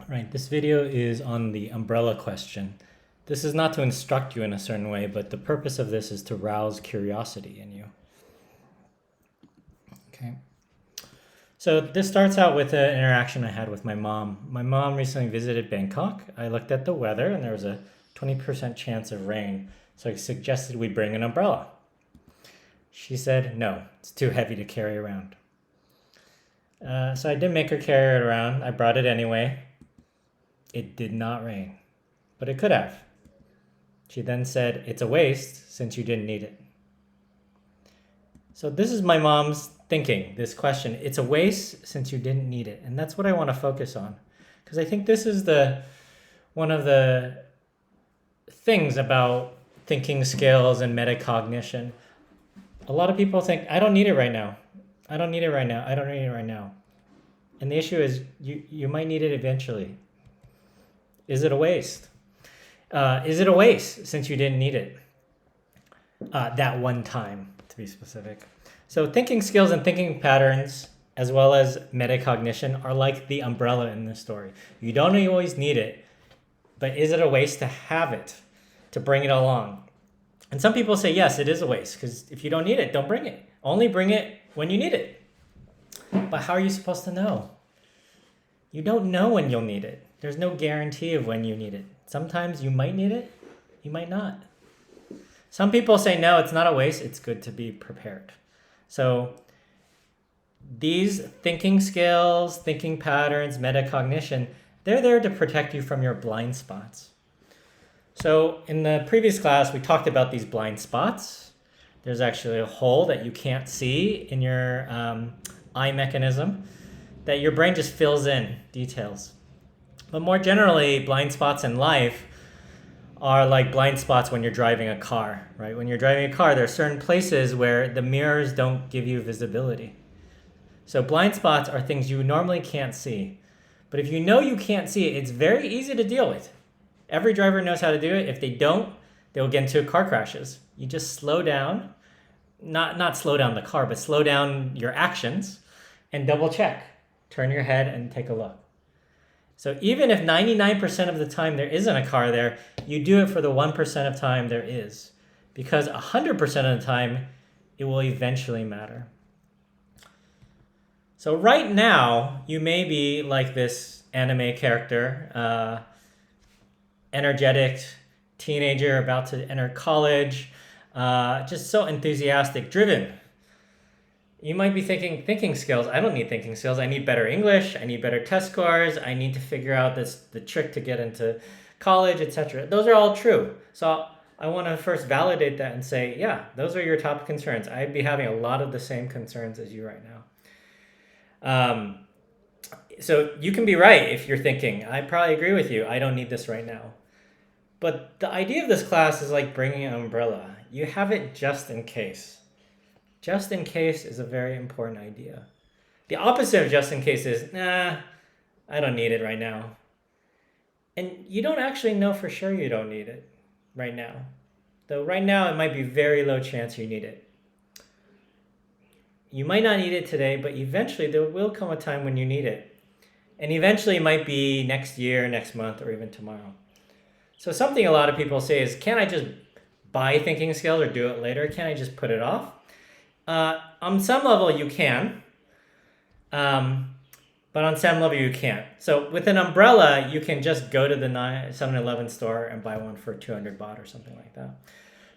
Right, this video is on the umbrella question. This is not to instruct you in a certain way, but the purpose of this is to rouse curiosity in you. Okay. So this starts out with an interaction I had with my mom. My mom recently visited Bangkok. I looked at the weather and there was a 20% chance of rain. So I suggested we bring an umbrella. She said, no, it's too heavy to carry around. So I didn't make her carry it around. I brought it anyway. It did not rain, but it could have. She then said, it's a waste since you didn't need it. So this is my mom's thinking, this question. It's a waste since you didn't need it. And that's what I want to focus on. Because I think this is one of the things about thinking skills and metacognition. A lot of people think, I don't need it right now. I don't need it right now. I don't need it right now. And the issue is you might need it eventually. Is it a waste? Is it a waste since you didn't need it that one time, to be specific? So thinking skills and thinking patterns, as well as metacognition, are like the umbrella in this story. You don't always need it, but is it a waste to have it, to bring it along? And some people say, yes, it is a waste, because if you don't need it, don't bring it. Only bring it when you need it. But how are you supposed to know? You don't know when you'll need it. There's no guarantee of when you need it. Sometimes you might need it, you might not. Some people say, no, it's not a waste, it's good to be prepared. So these thinking skills, thinking patterns, metacognition, they're there to protect you from your blind spots. So in the previous class, we talked about these blind spots. There's actually a hole that you can't see in your eye mechanism that your brain just fills in details. But more generally, blind spots in life are like blind spots when you're driving a car, right? When you're driving a car, there are certain places where the mirrors don't give you visibility. So blind spots are things you normally can't see. But if you know you can't see it, it's very easy to deal with. Every driver knows how to do it. If they don't, they'll get into car crashes. You just slow down, not slow down the car, but slow down your actions and double check. Turn your head and take a look. So even if 99% of the time there isn't a car there, you do it for the 1% of time there is. Because 100% of the time, it will eventually matter. So right now, you may be like this anime character, energetic teenager about to enter college, just so enthusiastic, driven. You might be thinking skills. I don't need thinking skills. I need better English. I need better test scores. I need to figure out the trick to get into college, etc. Those are all true. So I want to first validate that and say, yeah, those are your top concerns. I'd be having a lot of the same concerns as you right now. So you can be right if you're thinking, I probably agree with you. I don't need this right now. But the idea of this class is like bringing an umbrella. You have it just in case. Just in case is a very important idea. The opposite of just in case is, nah, I don't need it right now. And you don't actually know for sure you don't need it right now. Though right now it might be very low chance you need it. You might not need it today, but eventually there will come a time when you need it. And eventually it might be next year, next month, or even tomorrow. So something a lot of people say is, can't I just buy thinking skills or do it later? Can't I just put it off? On some level you can, but on some level you can't. So with an umbrella, you can just go to the 7-Eleven store and buy one for 200 baht or something like that.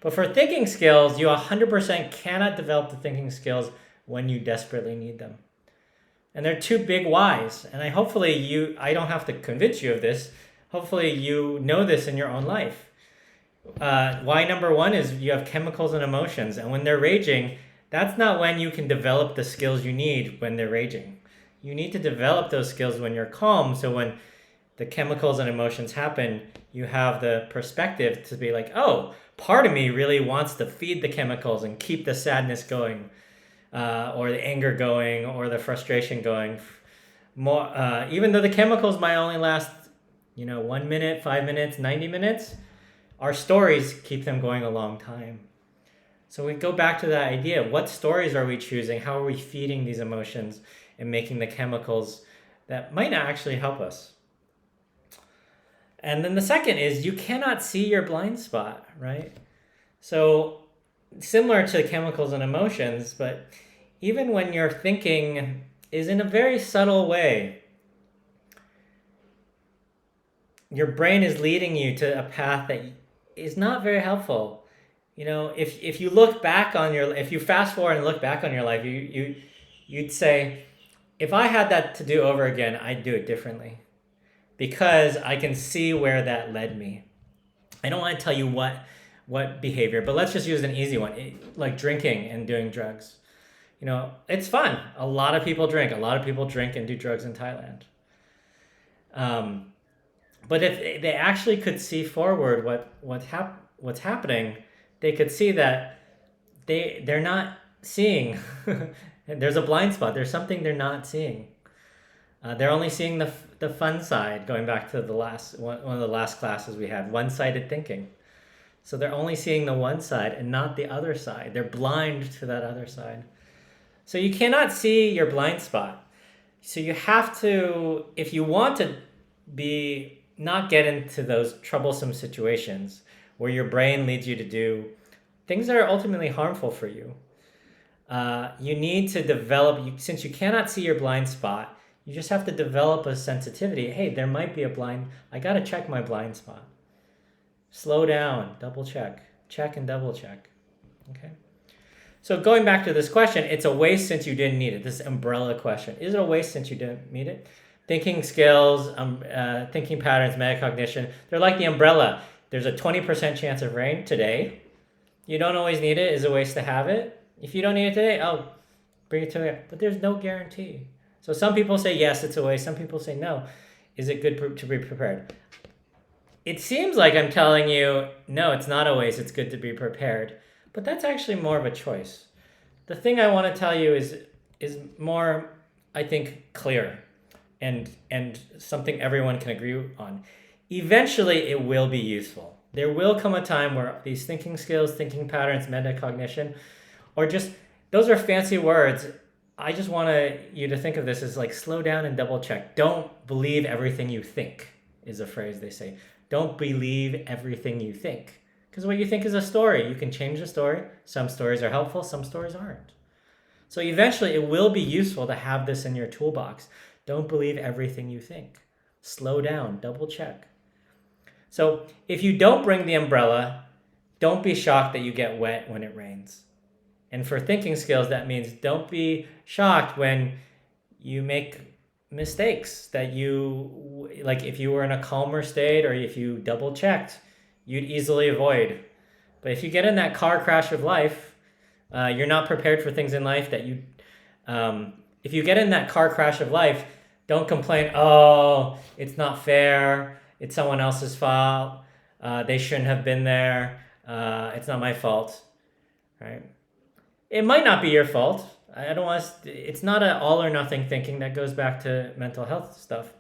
But for thinking skills, you 100% cannot develop the thinking skills when you desperately need them. And there are two big whys, and I don't have to convince you of this. Hopefully you know this in your own life. Why number one is you have chemicals and emotions, and when they're raging, that's not when you can develop the skills you need when they're raging. You need to develop those skills when you're calm, so when the chemicals and emotions happen, you have the perspective to be like, oh, part of me really wants to feed the chemicals and keep the sadness going, or the anger going, or the frustration going. Even though the chemicals might only last 1 minute, 5 minutes, 90 minutes, our stories keep them going a long time. So we go back to that idea. What stories are we choosing? How are we feeding these emotions and making the chemicals that might not actually help us? And then the second is you cannot see your blind spot, right? So similar to chemicals and emotions, but even when your thinking is in a very subtle way, your brain is leading you to a path that is not very helpful. You know, if you look back on your, if you fast forward and look back on your life, you'd say, if I had that to do over again, I'd do it differently, because I can see where that led me. I don't want to tell you what behavior, but let's just use an easy one, like drinking and doing drugs. You know, it's fun. A lot of people drink. A lot of people drink and do drugs in Thailand. But if they actually could see forward what's happening, they could see that they're not seeing. There's a blind spot. There's something they're not seeing. They're only seeing the fun side. Going back to the last one of the last classes we had, one-sided thinking. So they're only seeing the one side and not the other side. They're blind to that other side. So you cannot see your blind spot. So you have to, if you want to not get into those troublesome situations where your brain leads you to do things that are ultimately harmful for you, you need to develop, since you cannot see your blind spot, you just have to develop a sensitivity. Hey, there might be I got to check my blind spot. Slow down, double check and double check. Okay. So going back to this question, it's a waste since you didn't need it. This umbrella question. Is it a waste since you didn't need it? Thinking skills, thinking patterns, metacognition, they're like the umbrella. There's a 20% chance of rain today. You don't always need it. Is it a waste to have it? If you don't need it today, bring it to me. But there's no guarantee. So some people say, yes, it's a waste. Some people say, no. Is it good to be prepared? It seems like I'm telling you, no, it's not a waste. It's good to be prepared. But that's actually more of a choice. The thing I want to tell you is more, I think, clear and something everyone can agree on. Eventually, it will be useful. There will come a time where these thinking skills, thinking patterns, metacognition, or just, those are fancy words. I just want you to think of this as like slow down and double check. Don't believe everything you think is a phrase they say. Don't believe everything you think. Because what you think is a story. You can change the story. Some stories are helpful, some stories aren't. So eventually it will be useful to have this in your toolbox. Don't believe everything you think. Slow down, double check. So if you don't bring the umbrella, don't be shocked that you get wet when it rains. And for thinking skills, that means don't be shocked when you make mistakes that you, like if you were in a calmer state or if you double checked, you'd easily avoid. But if you get in that car crash of life, you're not prepared for things in life that if you get in that car crash of life, don't complain, oh, it's not fair, it's someone else's fault, they shouldn't have been there, it's not my fault, right? It might not be your fault. I don't want to, it's not an all or nothing thinking. That goes back to mental health stuff.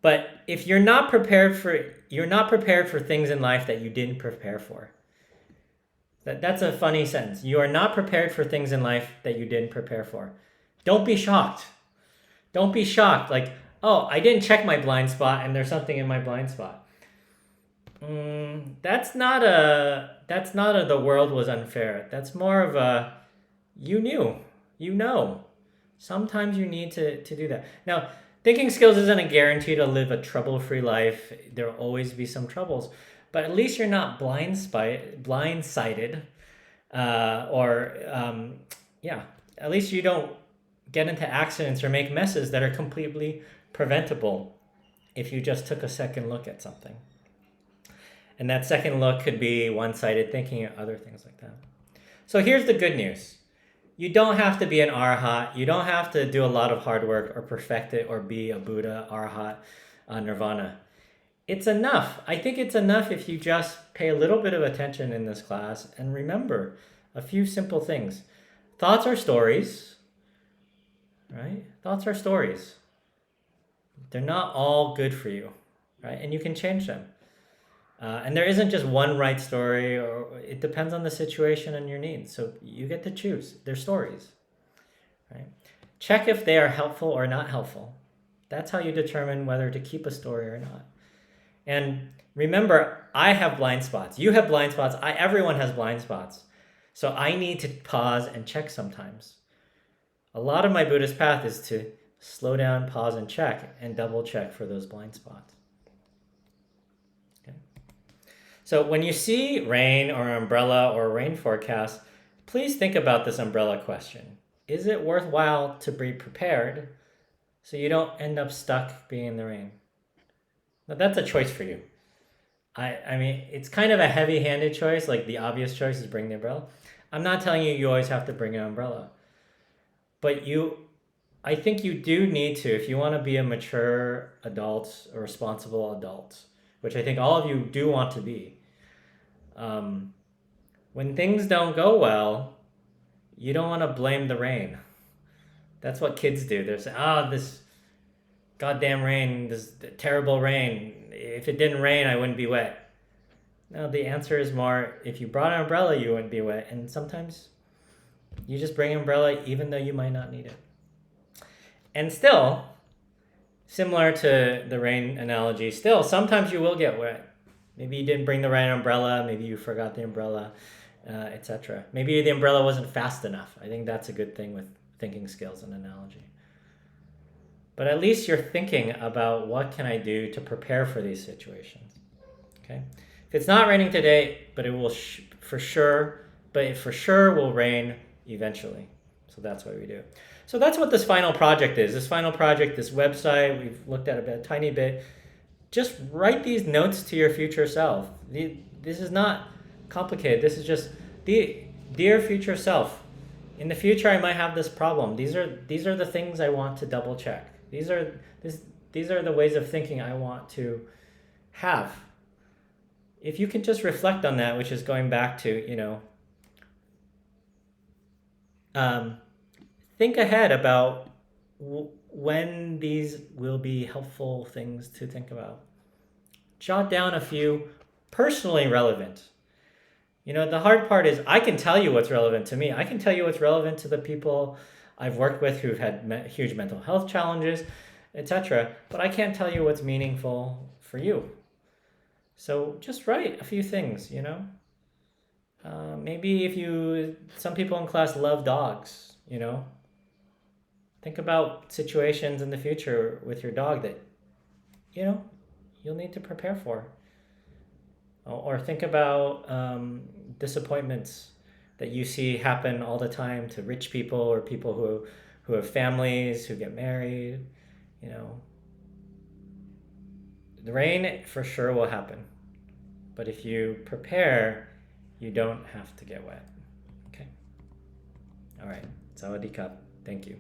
But if you're not prepared for things in life that you didn't prepare for. That's a funny sentence. You are not prepared for things in life that you didn't prepare for. Don't be shocked. Don't be shocked. Like, oh, I didn't check my blind spot and there's something in my blind spot. That's not a the world was unfair. That's more of a, you knew, you know. Sometimes you need to do that. Now, thinking skills isn't a guarantee to live a trouble-free life. There will always be some troubles. But at least you're not blindsided. At least you don't get into accidents or make messes that are completely preventable if you just took a second look at something. And that second look could be one-sided thinking or other things like that. So here's the good news. You don't have to be an arhat. You don't have to do a lot of hard work or perfect it or be a Buddha, arhat, nirvana. It's enough. I think it's enough if you just pay a little bit of attention in this class and remember a few simple things. Thoughts are stories, right? Thoughts are stories. They're not all good for you, right? And you can change them. And there isn't just one right story, or it depends on the situation and your needs. So you get to choose. They're stories, right? Check if they are helpful or not helpful. That's how you determine whether to keep a story or not. And remember, I have blind spots. You have blind spots. Everyone has blind spots. So I need to pause and check sometimes. A lot of my Buddhist path is to slow down, pause, and check, and double check for those blind spots. Okay. So when you see rain or umbrella or rain forecast, please think about this umbrella question. Is it worthwhile to be prepared so you don't end up stuck being in the rain? Now that's a choice for you. I mean, it's kind of a heavy-handed choice, like the obvious choice is bring the umbrella. I'm not telling you always have to bring an umbrella. But I think you do need to, if you want to be a mature adult, a responsible adult, which I think all of you do want to be. When things don't go well, you don't want to blame the rain. That's what kids do. They're saying, this goddamn rain, this terrible rain. If it didn't rain, I wouldn't be wet. No, the answer is more, if you brought an umbrella, you wouldn't be wet. And sometimes you just bring an umbrella even though you might not need it. And still, similar to the rain analogy, still, sometimes you will get wet. Maybe you didn't bring the right umbrella. Maybe you forgot the umbrella, etc. Maybe the umbrella wasn't fast enough. I think that's a good thing with thinking skills and analogy. But at least you're thinking about what can I do to prepare for these situations. Okay? If it's not raining today, but it will for sure will rain eventually. So that's what we do. So that's what this final project is. This final project, this website, we've looked at a tiny bit. Just write these notes to your future self. This is not complicated. This is just, dear future self, in the future I might have this problem. These are the things I want to double check. These are the ways of thinking I want to have. If you can just reflect on that, which is going back to, think ahead about when these will be helpful things to think about. Jot down a few personally relevant. The hard part is I can tell you what's relevant to me. I can tell you what's relevant to the people I've worked with who've had huge mental health challenges, etc. But I can't tell you what's meaningful for you. So just write a few things, Maybe some people in class love dogs, Think about situations in the future with your dog that, you'll need to prepare for. Or think about disappointments that you see happen all the time to rich people or people who have families, who get married, The rain for sure will happen. But if you prepare, you don't have to get wet. Okay? All right. Sawadee Cup. Thank you.